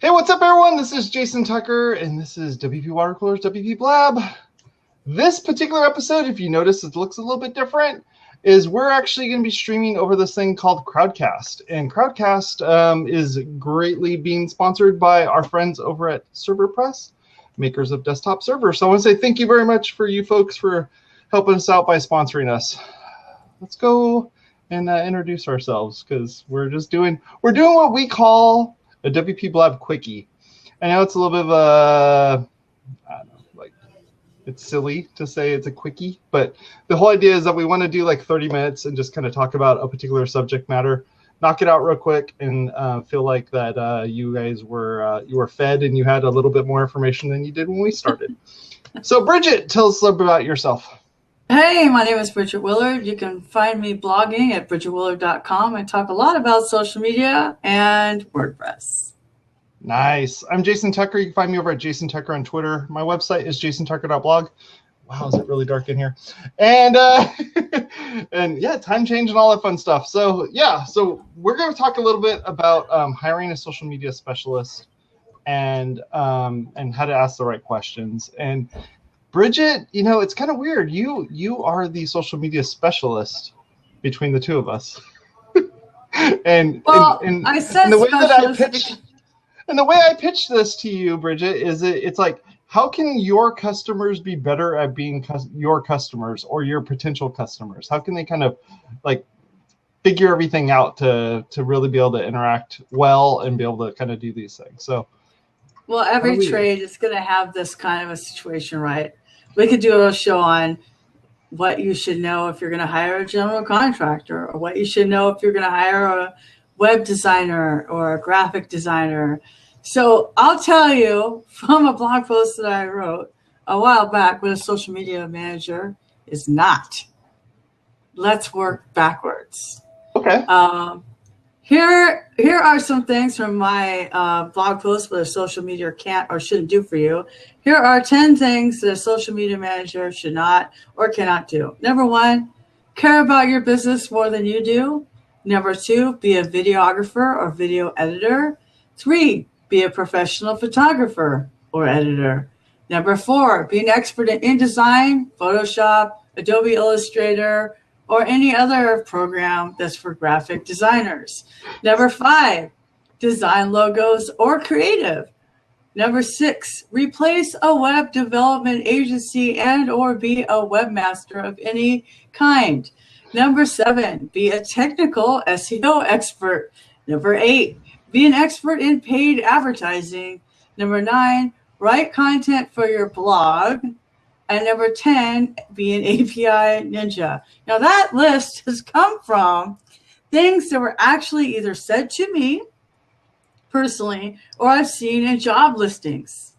Hey, what's up, everyone? This is Jason Tucker, and this is WPwatercooler's WPblab. This particular episode, if you notice, it looks a little bit different, is we're actually going to be streaming over this thing called Crowdcast. And Crowdcast is greatly being sponsored by our friends over at ServerPress, makers of desktop servers. So I want to say thank you very much for you folks for helping us out by sponsoring us. Let's go and introduce ourselves, because we're doing what we call a WPblab Quickie. I know it's a little bit of a, I don't know, like, it's silly to say it's a quickie, but the whole idea is that we want to do like 30 minutes and just kind of talk about a particular subject matter, knock it out real quick, and feel like that you guys were fed and you had a little bit more information than you did when we started. So Bridget, tell us a little bit about yourself. Hey, my name is Bridget Willard. You can find me blogging at bridgetwillard.com. I talk a lot about social media and WordPress. Nice. I'm Jason Tucker. You can find me over at Jason Tucker on Twitter. My website is jasontucker.blog. Wow, is it really dark in here? And and yeah, time change and all that fun stuff. So yeah, so we're going to talk a little bit about hiring a social media specialist and how to ask the right questions. And Bridget, you know, it's kind of weird. You are the social media specialist between the two of us. and I said the way that I pitched this to you, Bridget, is it's like, how can your customers be better at being your customers or your potential customers? How can they kind of like figure everything out to really be able to interact well and be able to kind of do these things? So, well, every trade is going to have this kind of a situation, right? We could do a show on what you should know if you're going to hire a general contractor, or what you should know if you're going to hire a web designer or a graphic designer. So I'll tell you from a blog post that I wrote a while back what a social media manager is not. Let's work backwards. Okay. Here are some things from my blog post what a social media can't or shouldn't do for you. Here are 10 things that a social media manager should not or cannot do. Number 1, care about your business more than you do. Number 2, be a videographer or video editor. 3, be a professional photographer or editor. Number 4, be an expert in InDesign, Photoshop, Adobe Illustrator, or any other program that's for graphic designers. Number 5, design logos or creative. Number 6, replace a web development agency and or be a webmaster of any kind. Number 7, be a technical SEO expert. Number 8, be an expert in paid advertising. Number 9, write content for your blog. And number 10, be an API ninja. Now that list has come from things that were actually either said to me personally or I've seen in job listings.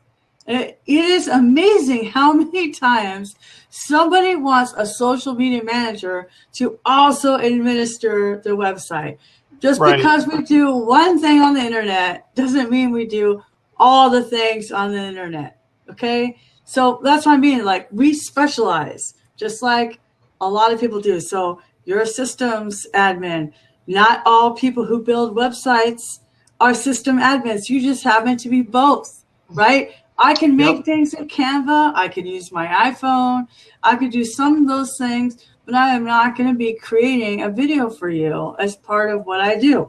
It is amazing how many times somebody wants a social media manager to also administer the website. Just because we do one thing on the internet doesn't mean we do all the things on the internet, okay? So that's what I mean. Like, we specialize, just like a lot of people do. So you're a systems admin. Not all people who build websites are system admins. You just happen to be both, right? I can make things in Canva. I can use my iPhone. I could do some of those things, but I am not going to be creating a video for you as part of what I do,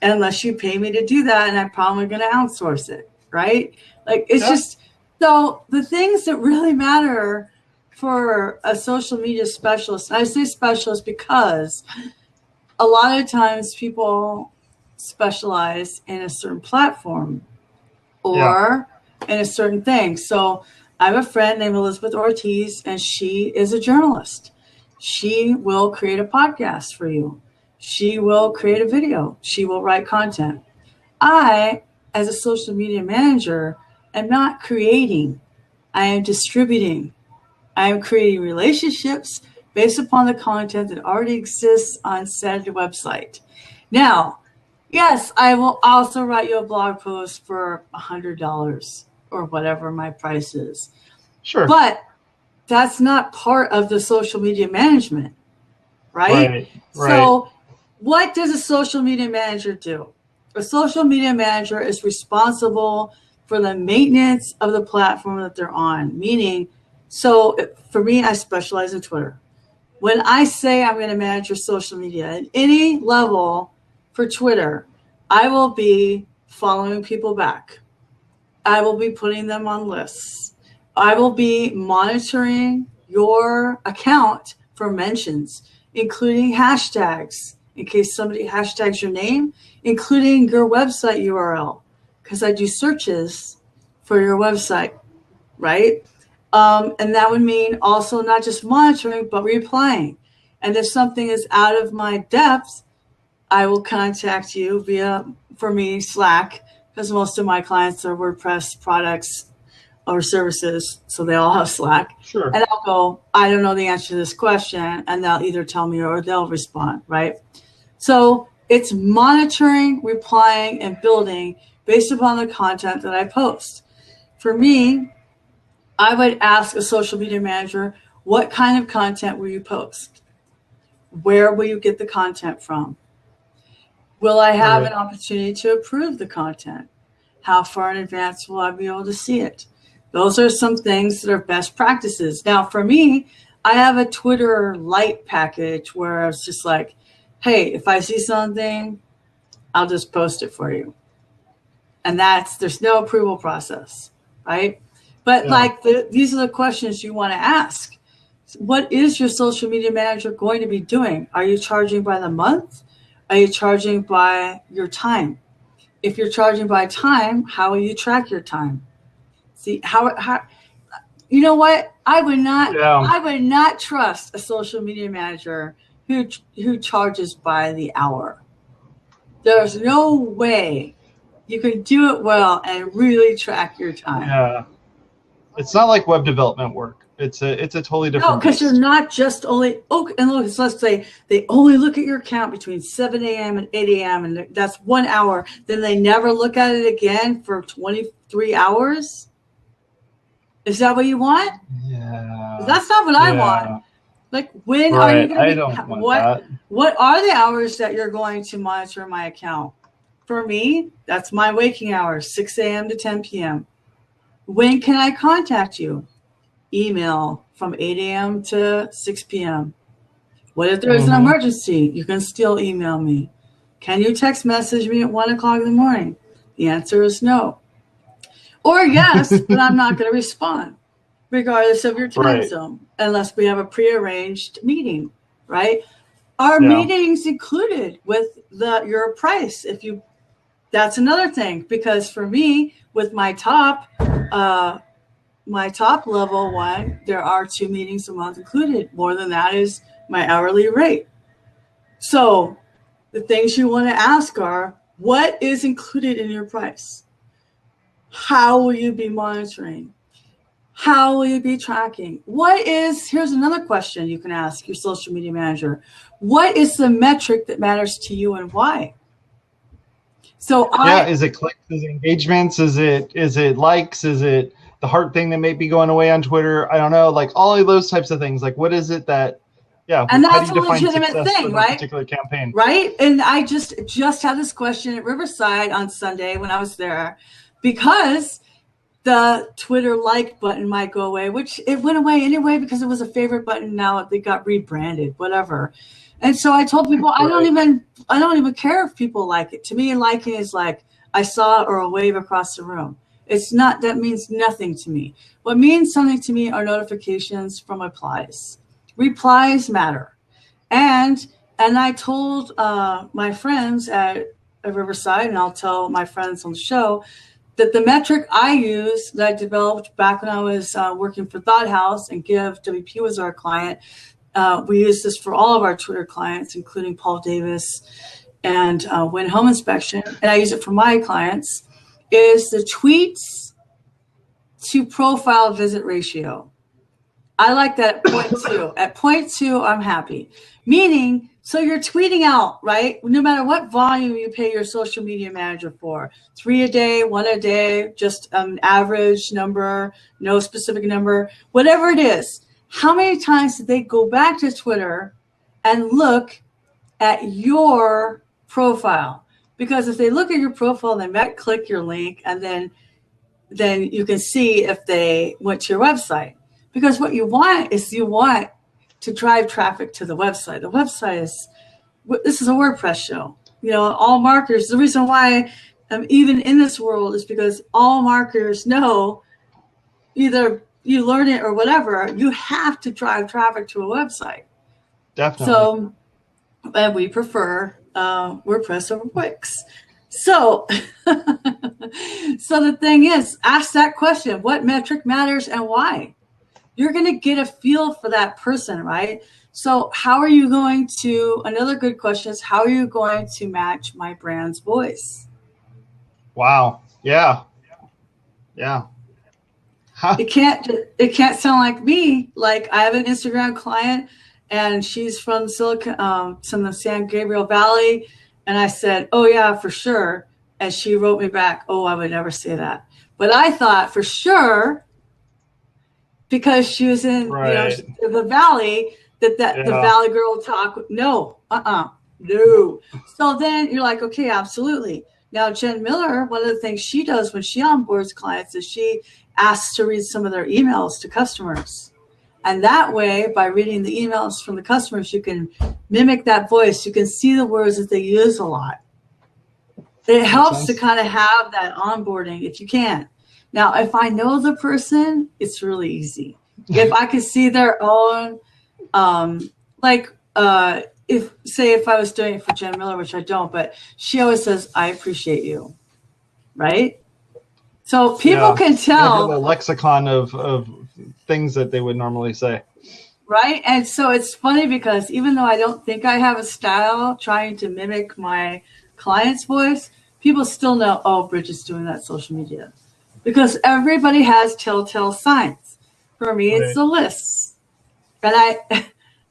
unless you pay me to do that, and I'm probably going to outsource it, right? Like, it's just... So the things that really matter for a social media specialist, and I say specialist because a lot of times people specialize in a certain platform or in a certain thing. So I have a friend named Elizabeth Ortiz, and she is a journalist. She will create a podcast for you. She will create a video. She will write content. I, as a social media manager, I'm not creating, I am distributing. I am creating relationships based upon the content that already exists on said website. Now, yes, I will also write you a blog post for $100 or whatever my price is. Sure. But that's not part of the social media management, right? Right. So what does a social media manager do? A social media manager is responsible for the maintenance of the platform that they're on. Meaning, so for me, I specialize in Twitter. When I say I'm going to manage your social media at any level for Twitter, I will be following people back. I will be putting them on lists. I will be monitoring your account for mentions, including hashtags, in case somebody hashtags your name, including your website URL, because I do searches for your website, right? And that would mean also not just monitoring, but replying. And if something is out of my depth, I will contact you via, for me, Slack, because most of my clients are WordPress products or services, so they all have Slack. Sure. And I'll go, I don't know the answer to this question, and they'll either tell me or they'll respond, right? So it's monitoring, replying, and building based upon the content that I post. For me, I would ask a social media manager, what kind of content will you post? Where will you get the content from? Will I have an opportunity to approve the content? How far in advance will I be able to see it? Those are some things that are best practices. Now, for me, I have a Twitter Lite package where it's just like, hey, if I see something, I'll just post it for you. And there's no approval process, right? But these are the questions you want to ask. What is your social media manager going to be doing? Are you charging by the month? Are you charging by your time? If you're charging by time, how will you track your time? See how you know what? I would not trust a social media manager who charges by the hour. There's no way you can do it well and really track your time. Yeah. It's not like web development work. It's a totally different. No, because you're not just only and look. So let's say they only look at your account between 7 a.m. and 8 a.m. and that's 1 hour. Then they never look at it again for 23 hours. Is that what you want? Yeah. That's not what I want. Like, when are you going to what are the hours that you're going to monitor my account? For me, that's my waking hours, 6 a.m. to 10 p.m. When can I contact you? Email from 8 a.m. to 6 p.m. What if there's an emergency? You can still email me. Can you text message me at 1 o'clock in the morning? The answer is no. Or yes, but I'm not going to respond, regardless of your time zone, unless we have a prearranged meeting, right? Our meetings included with your price. That's another thing, because for me, with my top level one, there are 2 meetings a month included. More than that is my hourly rate. So the things you want to ask are, what is included in your price? How will you be monitoring? How will you be tracking? Here's another question you can ask your social media manager. What is the metric that matters to you and why? So is it clicks, is it engagements, is it likes, is it the heart thing that may be going away on Twitter? I don't know, like all of those types of things. Like, what is it that, and that's a legitimate thing, right? Particular campaign, right? And I just had this question at Riverside on Sunday when I was there, because the Twitter like button might go away, which it went away anyway because it was a favorite button. Now they got rebranded, whatever. And so I told people, I don't even care if people like it. To me, liking is like I saw it or a wave across the room. It's not, that means nothing to me. What means something to me are notifications from replies. Replies matter. And I told my friends at Riverside, and I'll tell my friends on the show, that the metric I use that I developed back when I was working for Thought House, and WP was our client. We use this for all of our Twitter clients, including Paul Davis and Win Home Inspection. And I use it for my clients, is the tweets to profile visit ratio. I like that at 0.2. At 0.2, I'm happy. Meaning, so you're tweeting out, right? No matter what volume you pay your social media manager for, 3 a day, 1 a day, just an average number, no specific number, whatever it is. How many times did they go back to Twitter and look at your profile? Because if they look at your profile, they might click your link, and then you can see if they went to your website. Because what you want is to drive traffic to the website. The website this is a WordPress show. All marketers, the reason why I'm even in this world is because all marketers know, either you learn it or whatever, you have to drive traffic to a website. Definitely. So, and we prefer WordPress over Wix. So, so the thing is, ask that question: what metric matters and why? You're going to get a feel for that person, right? So how are you going to, another good question is, how are you going to match my brand's voice? Wow. Yeah. Yeah. Huh. It can't sound like me. Like, I have an Instagram client, and she's from the San Gabriel Valley. And I said, oh yeah, for sure. And she wrote me back, oh, I would never say that. But I thought for sure, because she was in the Valley, the Valley girl talk. No. So then you're like, okay, absolutely. Now, Jen Miller, one of the things she does when she onboards clients is she asks to read some of their emails to customers. And that way, by reading the emails from the customers, you can mimic that voice. You can see the words that they use a lot. It helps to kind of have that onboarding if you can. Now, if I know the person, it's really easy. If I could see their own, if I was doing it for Jen Miller, which I don't, but she always says, I appreciate you, right? So people can tell. They have a lexicon of things that they would normally say. Right? And so it's funny because even though I don't think I have a style trying to mimic my client's voice, people still know, oh, Bridget's doing that social media. Because everybody has telltale signs. For me, it's the lists. And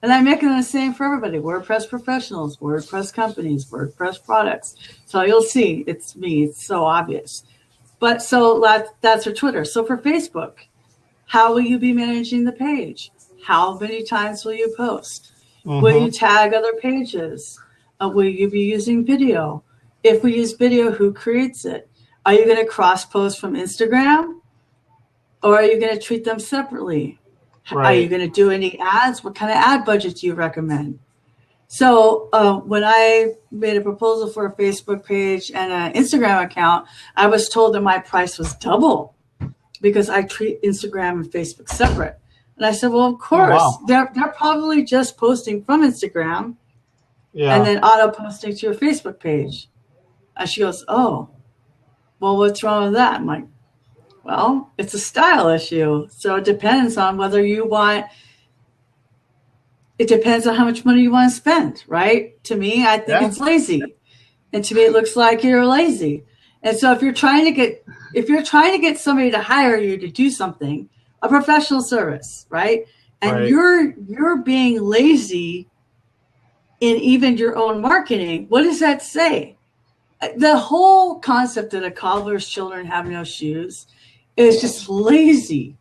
I make them the same for everybody. WordPress professionals, WordPress companies, WordPress products. So you'll see it's me. It's so obvious. But so that's for Twitter. So for Facebook, how will you be managing the page? How many times will you post? Mm-hmm. Will you tag other pages? Will you be using video? If we use video, who creates it? Are you going to cross-post from Instagram? Or are you going to treat them separately? Right. Are you going to do any ads? What kind of ad budget do you recommend? So when I made a proposal for a Facebook page and an Instagram account, I was told that my price was double because I treat Instagram and Facebook separate. And I said, well, of course. Oh, wow. They're probably just posting from Instagram and then auto-posting to your Facebook page. And she goes, oh, well, what's wrong with that? I'm like, well, it's a style issue. So it depends on whether you want, it depends on how much money you want to spend, right? To me, I think it's lazy. And to me, it looks like you're lazy. And so if you're trying to get somebody to hire you to do something, a professional service, right? And you're being lazy in even your own marketing, what does that say? The whole concept that a cobbler's children have no shoes is just lazy.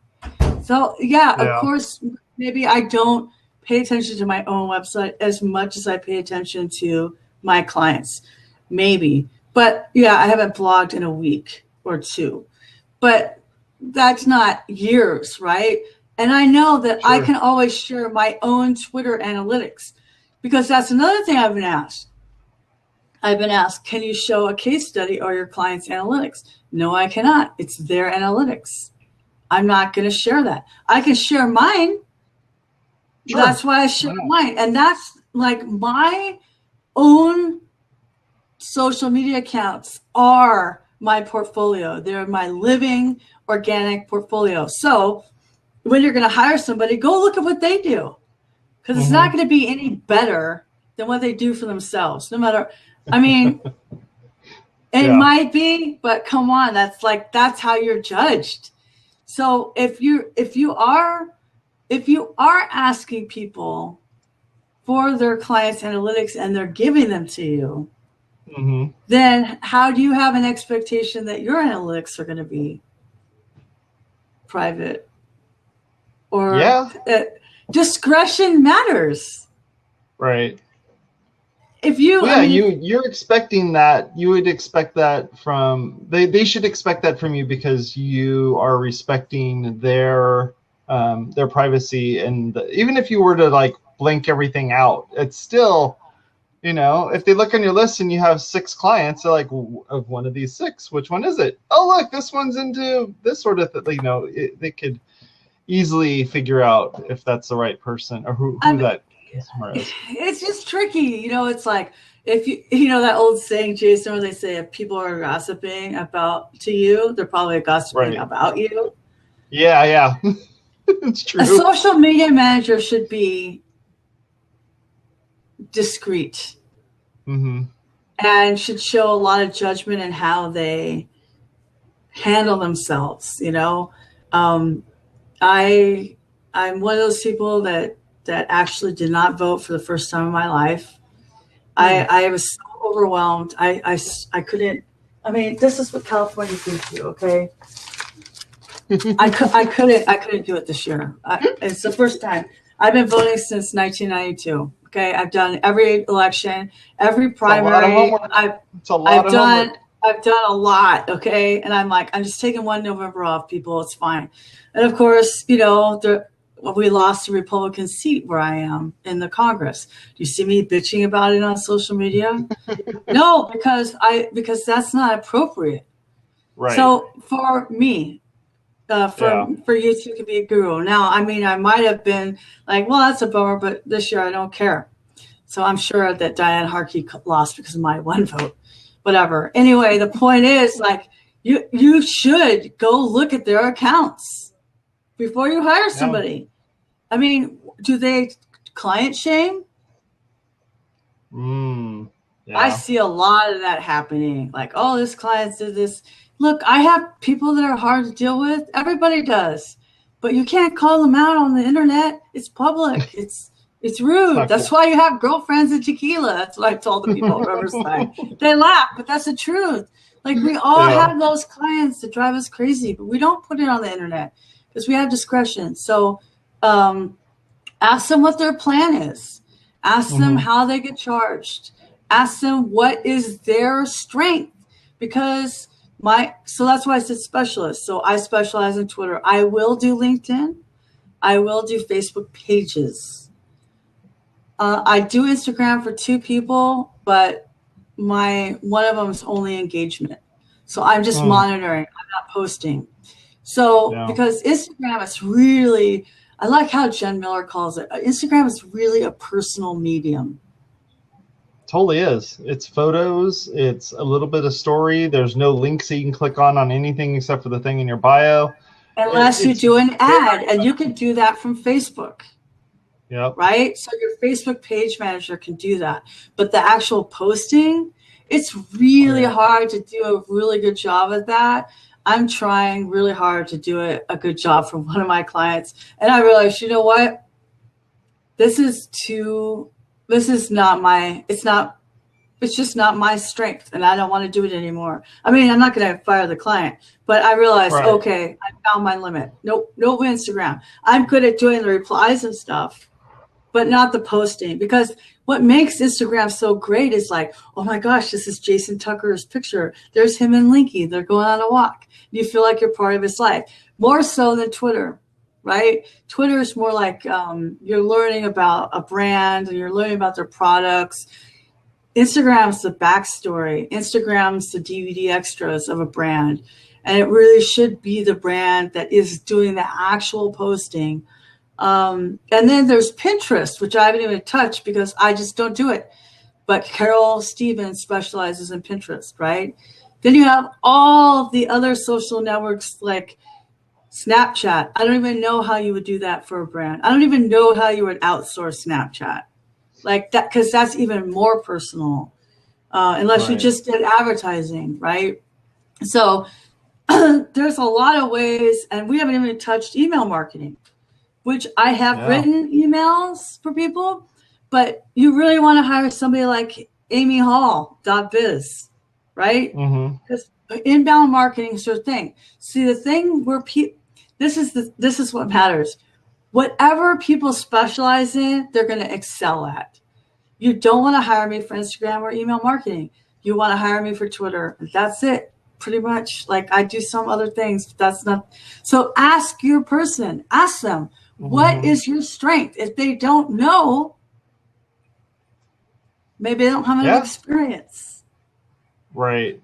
So of course, maybe I don't pay attention to my own website as much as I pay attention to my clients, maybe. But I haven't blogged in a week or two, but that's not years, right? And I know that I can always share my own Twitter analytics, because that's another thing I've been asked. I've been asked, can you show a case study or your client's analytics? No, I cannot. It's their analytics. I'm not going to share that. I can share mine. Sure. That's why I share mine. And that's like my own social media accounts are my portfolio. They're my living organic portfolio. So when you're going to hire somebody, go look at what they do, because it's not going to be any better than what they do for themselves. No matter, I mean, it might be, but come on, that's how you're judged. So if you are asking people for their clients' analytics and they're giving them to you, then how do you have an expectation that your analytics are going to be private? Or discretion matters. Right. if you, Well, yeah, you're expecting that. You would expect that from they should expect that from you because you are respecting their privacy. And even if you were to like blink everything out, it's still, if they look on your list and you have 6 clients, they're like, of one of these 6, which one is it? Oh, look, this one's into this sort of thing. They could easily figure out if that's the right person or who that customer is. It's just tricky. It's like, if you know that old saying, Jason, where they say if people are gossiping to you, they're probably gossiping about you. Yeah. It's true. A social media manager should be discreet and should show a lot of judgment in how they handle themselves. I'm one of those people that actually did not vote for the first time in my life. I was so overwhelmed. I couldn't. I mean, this is what California gives you, okay? I couldn't do it this year. It's the first time. I've been voting since 1992. Okay, I've done every election, every primary. I've done a lot. Okay, and I'm just taking 1 November off, people. It's fine. And of course, we lost the Republican seat where I am in the Congress. Do you see me bitching about it on social media? No, because that's not appropriate. Right. So for me, for you two to be a guru. Now, I mean, I might have been like, well, that's a bummer, but this year I don't care. So I'm sure that Diane Harkey lost because of my 1 vote. Whatever. Anyway, the point is, like, you should go look at their accounts before you hire somebody. I mean, do they client shame? I see a lot of that happening. Like, oh, this client did this. Look, I have people that are hard to deal with. Everybody does. But you can't call them out on the internet. It's public. It's rude. That's why you have girlfriends and tequila. That's what I told the people at Riverside. They laugh, but that's the truth. Like, we all have those clients that drive us crazy, but we don't put it on the internet because we have discretion. So ask them what their plan is. Ask them how they get charged. Ask them what is their strength. Because so that's why I said specialist. So I specialize in Twitter. I will do LinkedIn. I will do Facebook pages. I do Instagram for 2 people, but one of them is only engagement. So I'm just monitoring. I'm not posting. So because Instagram is really, I like how Jen Miller calls it. Instagram is really a personal medium. Totally is. It's photos. It's a little bit of story. There's no links that you can click on anything except for the thing in your bio. Unless you do an ad, and you can do that from Facebook. Yep. Right? So your Facebook page manager can do that. But the actual posting, it's really hard to do a really good job at that. I'm trying really hard to do a good job for one of my clients. And I realized, you know what? It's just not my strength, and I don't want to do it anymore. I mean, I'm not going to fire the client, but I realized, okay, I found my limit. No Instagram. I'm good at doing the replies and stuff, but not the posting, because what makes Instagram so great is like, oh my gosh, this is Jason Tucker's picture. There's him and Linky. They're going on a walk. You feel like you're part of his life, more so than Twitter. Right? Twitter is more like you're learning about a brand and you're learning about their products. Instagram's the backstory. Instagram's the DVD extras of a brand. And it really should be the brand that is doing the actual posting. And then there's Pinterest, which I haven't even touched because I just don't do it. But Carol Stevens specializes in Pinterest, right? Then you have all the other social networks like Snapchat. I don't even know how you would do that for a brand. I don't even know how you would outsource Snapchat like that, because that's even more personal, unless you just did advertising, right? So there's a lot of ways, and we haven't even touched email marketing, which I have written emails for people, but you really want to hire somebody like amyhall.biz, right? Because inbound marketing is your thing. See, the thing where this is what matters. Whatever people specialize in, they're going to excel at. You don't want to hire me for Instagram or email marketing. You want to hire me for Twitter. That's it. Pretty much. Like, I do some other things, but that's not. So ask your person, ask them, what is your strength? If they don't know, maybe they don't have enough experience. Right.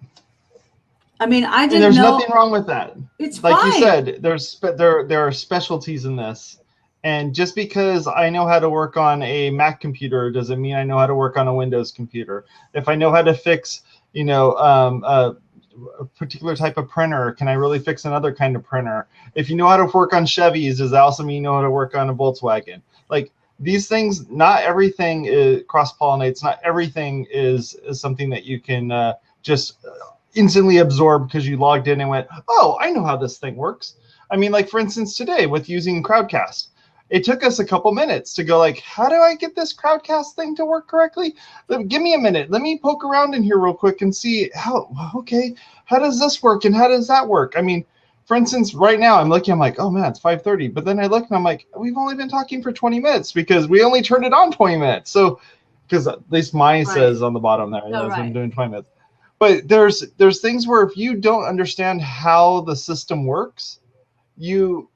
I mean, I didn't know. And there's nothing wrong with that. It's like fine. You said, there are specialties in this. And just because I know how to work on a Mac computer doesn't mean I know how to work on a Windows computer. If I know how to fix, a particular type of printer, can I really fix another kind of printer? If you know how to work on Chevys, does that also mean you know how to work on a Volkswagen? Like, these things, not everything is cross-pollinates. Not everything is something that you can just instantly absorb because you logged in and went, oh, I know how this thing works. I mean, like, for instance, today with using Crowdcast, it took us a couple minutes to go like, how do I get this Crowdcast thing to work correctly? Give me a minute. Let me poke around in here real quick and see how does this work and how does that work? I mean, for instance, right now I'm looking, I'm like, oh man, it's 5:30. But then I look and I'm like, we've only been talking for 20 minutes because we only turned it on 20 minutes. So, because at least mine says on the bottom there, I'm doing 20 minutes. But there's things where if you don't understand how the system works, you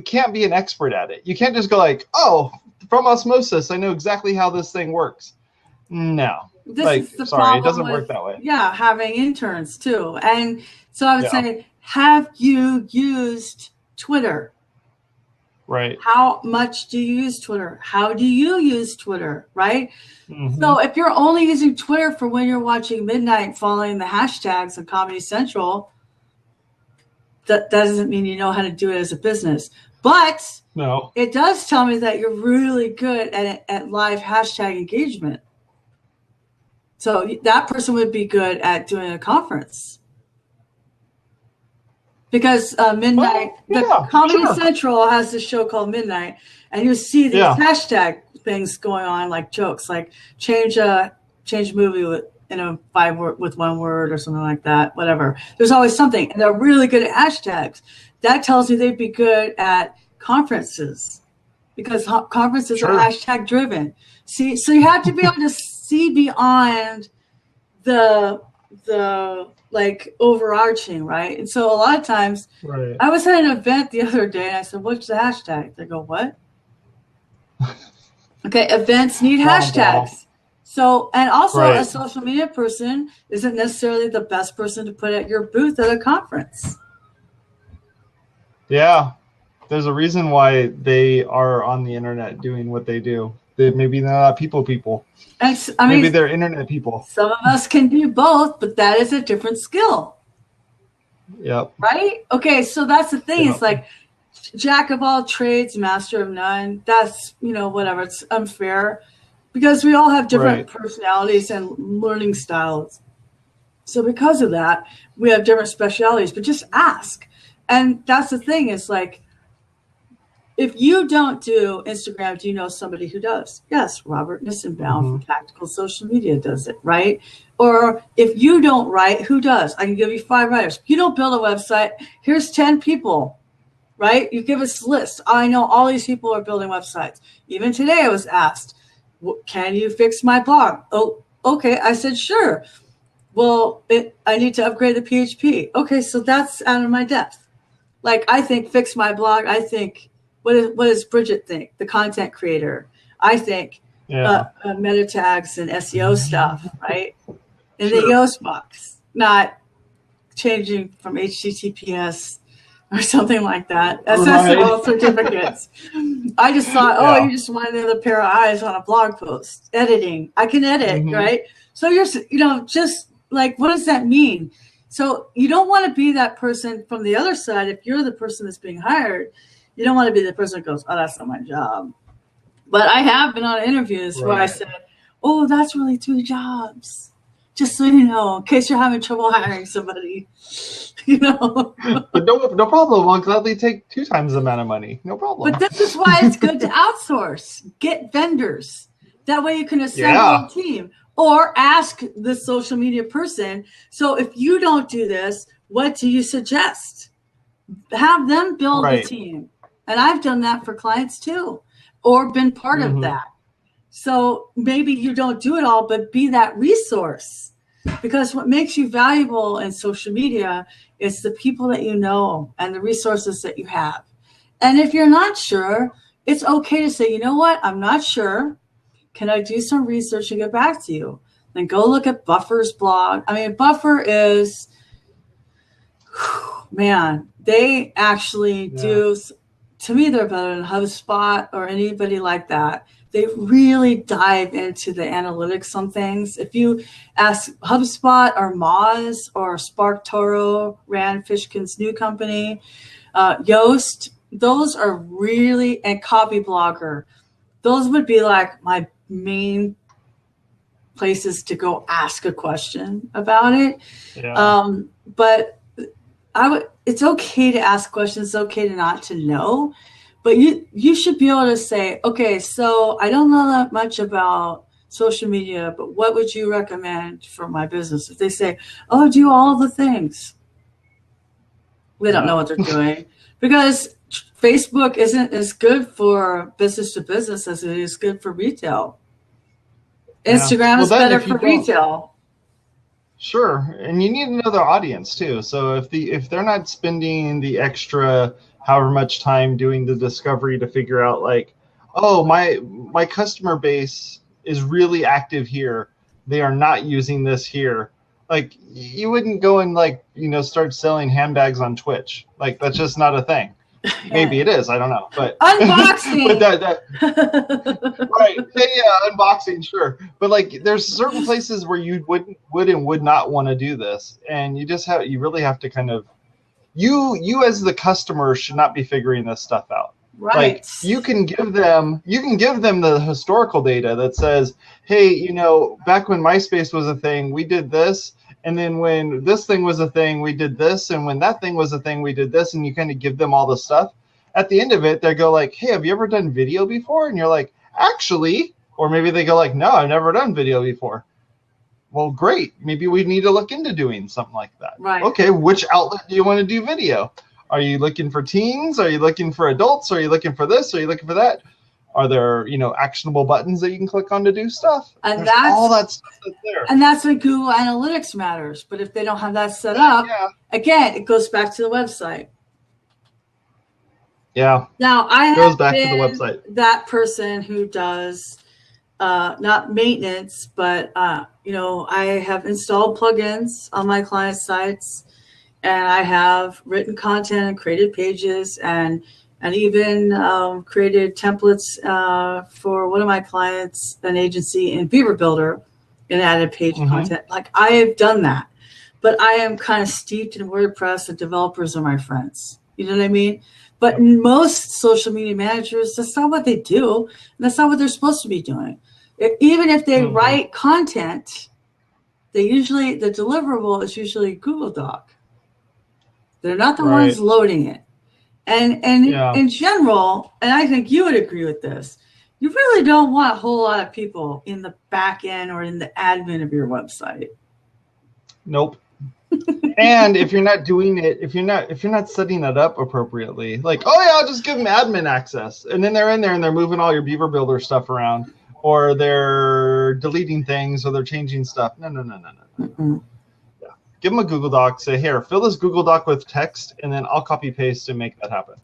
can't be an expert at it. You can't just go like, oh, from osmosis, I know exactly how this thing works. No. This is the sorry, problem it doesn't with, work that way. Yeah, having interns too. And so I would say, have you used Twitter? Right. How much do you use Twitter? How do you use Twitter? Right? So if you're only using Twitter for when you're watching Midnight following the hashtags on Comedy Central, that doesn't mean you know how to do it as a business. But it does tell me that you're really good at live hashtag engagement. So that person would be good at doing a conference. Because Midnight, Comedy Central has this show called Midnight, and you see these hashtag things going on, like jokes, like change movie with with one word or something like that, whatever. There's always something, and they're really good at hashtags. That tells me they'd be good at conferences, because conferences are hashtag driven. See, so you have to be able to see beyond the like overarching, right? And so a lot of times, I was at an event the other day, and I said, "What's the hashtag?" They go, "What?" Okay, events need hashtags. So, and also a social media person isn't necessarily the best person to put at your booth at a conference. Yeah, there's a reason why they are on the internet doing what they do. Maybe they're not people. And, maybe they're internet people. Some of us can do both, but that is a different skill. Yep. Right? Okay, so that's the thing. It's like jack of all trades, master of none. That's, whatever. It's unfair because we all have different personalities and learning styles. So because of that, we have different specialities, but just ask. And that's the thing. It's like, if you don't do Instagram, do you know somebody who does? Yes, Robert Nissenbaum from Tactical Social Media does it, right? Or if you don't write, who does? I can give you 5 writers. If you don't build a website, here's 10 people, right? You give us a list. I know all these people are building websites. Even today I was asked, can you fix my blog? Oh, okay. I said, sure. Well, I need to upgrade the PHP. Okay, so that's out of my depth. Like, I think fix my blog. I think, what does Bridget think? The content creator. I think meta tags and SEO stuff, right? In the Yoast box, not changing from HTTPS or something like that. SSL certificates. I just thought, you just wanted another pair of eyes on a blog post. Editing. I can edit, right? So you're, just like, what does that mean? So you don't want to be that person from the other side. If you're the person that's being hired, you don't want to be the person that goes, oh, that's not my job. But I have been on interviews where I said, oh, that's really 2 jobs. Just so you know, in case you're having trouble hiring somebody, But no problem. I'll gladly take 2 times the amount of money. No problem. But this is why it's good to outsource. Get vendors. That way you can assemble a team. Or ask the social media person. So if you don't do this, what do you suggest? Have them build a team. And I've done that for clients too, or been part of that. So maybe you don't do it all, but be that resource. Because what makes you valuable in social media is the people that you know and the resources that you have. And if you're not sure, it's okay to say, you know what, I'm not sure. Can I do some research and get back to you? Then go look at Buffer's blog. I mean, Buffer is, man, they actually do, to me, they're better than HubSpot or anybody like that. They really dive into the analytics on things. If you ask HubSpot or Moz or Spark Toro, Rand Fishkin's new company, Yoast, those are really, and Copy Blogger, those would be like my main places to go ask a question about it. Yeah. But it's okay to ask questions. It's okay to not to know, but you should be able to say, okay, so I don't know that much about social media, but what would you recommend for my business? If they say, oh, do all the things. They don't know what they're doing, because Facebook isn't as good for business to business as it is good for retail. Instagram is better for retail. Sure, and you need to know their audience too. So if they're not spending the extra however much time doing the discovery to figure out like, oh, my customer base is really active here, they are not using this here. Like, you wouldn't go and like, start selling handbags on Twitch. Like, that's just not a thing. Maybe it is. I don't know. But unboxing. But right. Yeah, unboxing, sure. But like, there's certain places where you would not want to do this, and you really have to kind of you as the customer should not be figuring this stuff out. Right. Like, you can give them the historical data that says, hey, back when MySpace was a thing, we did this. And then when this thing was a thing, we did this. And when that thing was a thing, we did this. And you kind of give them all the stuff. At the end of it, they go like, hey, have you ever done video before? And you're like, actually. Or maybe they go like, no, I've never done video before. Well, great. Maybe we need to look into doing something like that. Right. Okay, which outlet do you want to do video? Are you looking for teens? Are you looking for adults? Are you looking for this? Are you looking for that? Are there, actionable buttons that you can click on to do stuff? And that's all that stuff that's there. And that's when Google Analytics matters. But if they don't have that set up, again, it goes back to the website. Yeah. Now, I goes back to the website. That person who does not maintenance, but I have installed plugins on my client sites, and I have written content and created pages and even created templates for one of my clients, an agency in Beaver Builder, and added page content. Like, I have done that, but I am kind of steeped in WordPress, and developers are my friends. You know what I mean? But most social media managers, that's not what they do. And that's not what they're supposed to be doing. Even if they write content, the deliverable is usually Google Doc. They're not the ones loading it. And in general, and I think you would agree with this, you really don't want a whole lot of people in the back end or in the admin of your website. Nope. And if you're not doing it, if you're not setting that up appropriately, like, oh yeah, I'll just give them admin access, and then they're in there and they're moving all your Beaver Builder stuff around, or they're deleting things, or they're changing stuff. No. Yeah. Give them a Google Doc. Say, here, fill this Google Doc with text, and then I'll copy paste and make that happen.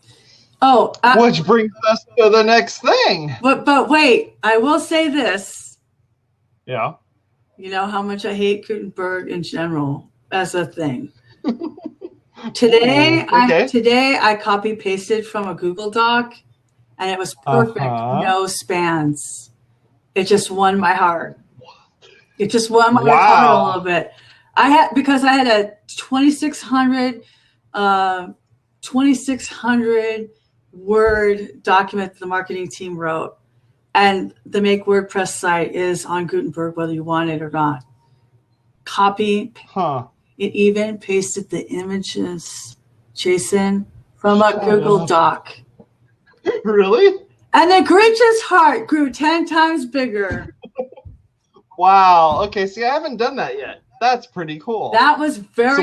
Oh, which brings us to the next thing. But wait, I will say this. Yeah. You know how much I hate Gutenberg in general as a thing. Today I copy pasted from a Google Doc, and it was perfect. No spans. It just won my heart. It just won my heart a little bit. Because I had a 2,600 word document that the marketing team wrote, and the Make WordPress site is on Gutenberg whether you want it or not. Copy. It even pasted the images, Jason, from a Google Doc. Really? And the Grinch's heart grew 10 times bigger. Wow. Okay. See, I haven't done that yet. That's pretty cool. That was for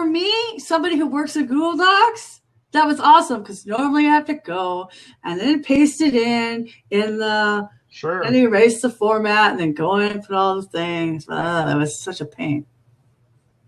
me, somebody who works at Google Docs, that was awesome, because normally I have to go and then paste it in the Sure. And erase the format and then go in and put all the things. That was such a pain.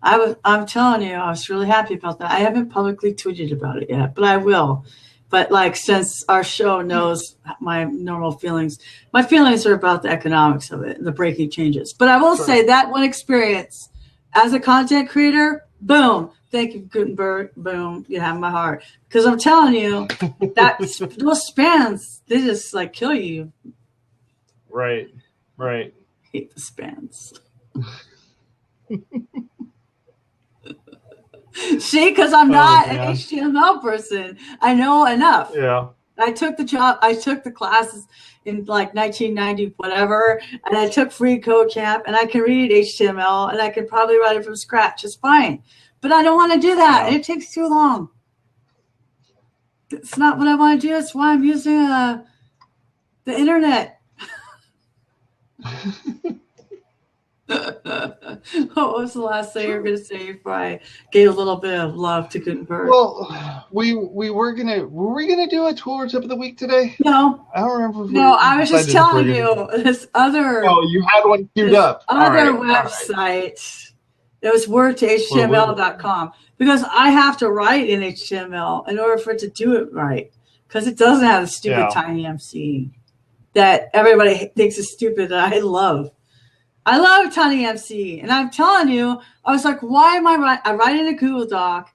I'm telling you, I was really happy about that. I haven't publicly tweeted about it yet, but I will. But like, since our show knows my normal feelings, my feelings are about the economics of it and the breaking changes. But I will say that one experience as a content creator, boom, thank you, Gutenberg, boom, you have my heart. Because I'm telling you, that those spans, they just like kill you. Right. I hate the spans. See, because I'm not an HTML person. I know enough. Yeah. I took the classes in like 1990, whatever, and I took free code camp, and I can read HTML, and I can probably write it from scratch. It's fine. But I don't want to do that. Yeah. And it takes too long. It's not what I want to do. It's why I'm using the internet. What was the last thing you were going to say before I gave a little bit of love to Gutenberg? Well, we were we gonna do a tool or tip of the week today? No, I don't remember. No, I was just telling you this other. Oh, you had one queued up. Other website. It was word2html.com because I have to write in HTML in order for it to do it right, because it doesn't have the stupid tiny MC that everybody thinks is stupid that I love. I love Tiny MC, and I'm telling you, I was like, why am I writing? I write in a Google Doc,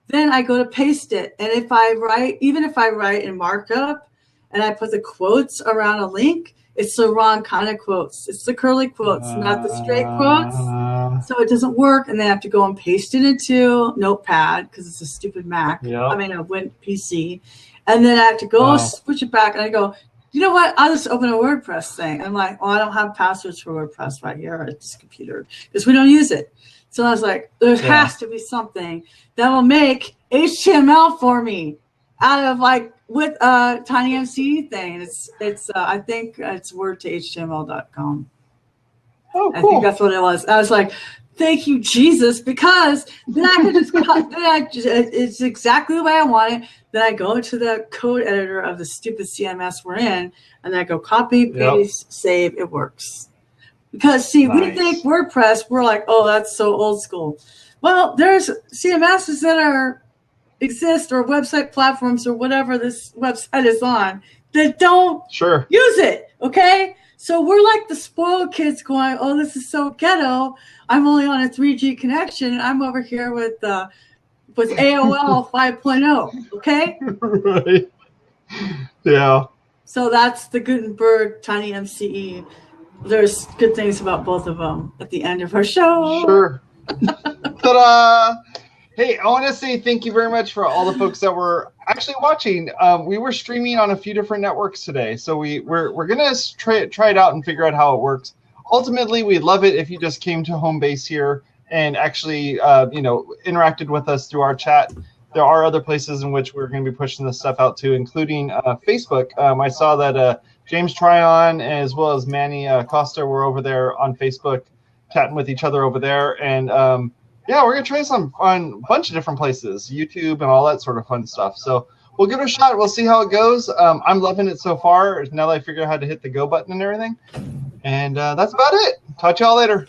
then I go to paste it, and even if I write in markup, and I put the quotes around a link, it's the wrong kind of quotes. It's the curly quotes, not the straight quotes, so it doesn't work, and then I have to go and paste it into Notepad because it's a stupid Mac. Yep. I mean, a Win PC, and then I have to go switch it back, and I go, you know what? I'll just open a WordPress thing. And I'm like, I don't have passwords for WordPress right here at this computer because we don't use it. So I was like, there has to be something that will make HTML for me out of like with a tiny MC thing. It's I think it's word2html.com. Oh, cool. I think that's what it was. I was like, thank you, Jesus, because then I can just it's exactly the way I want it. Then I go to the code editor of the stupid CMS we're in, and I go copy, paste, save. It works. Because, see, we think WordPress, we're like, oh, that's so old school. Well, there's CMSs that exist, or website platforms, or whatever this website is on, that don't use it, okay? So we're like the spoiled kids going, oh, this is so ghetto. I'm only on a 3G connection. I'm over here with AOL 5.0, okay? Right. Yeah. So that's the Gutenberg Tiny MCE. There's good things about both of them at the end of our show. Sure. Ta-da! Hey, I want to say thank you very much for all the folks that were actually watching. We were streaming on a few different networks today, so we're gonna try it out and figure out how it works. Ultimately, we'd love it if you just came to home base here and actually, interacted with us through our chat. There are other places in which we're going to be pushing this stuff out to, including Facebook. I saw that James Tryon as well as Manny Costa were over there on Facebook, chatting with each other over there. And we're going to try this on a bunch of different places, YouTube and all that sort of fun stuff. So we'll give it a shot. We'll see how it goes. I'm loving it so far. Now that I figure out how to hit the go button and everything. And that's about it. Talk to y'all later.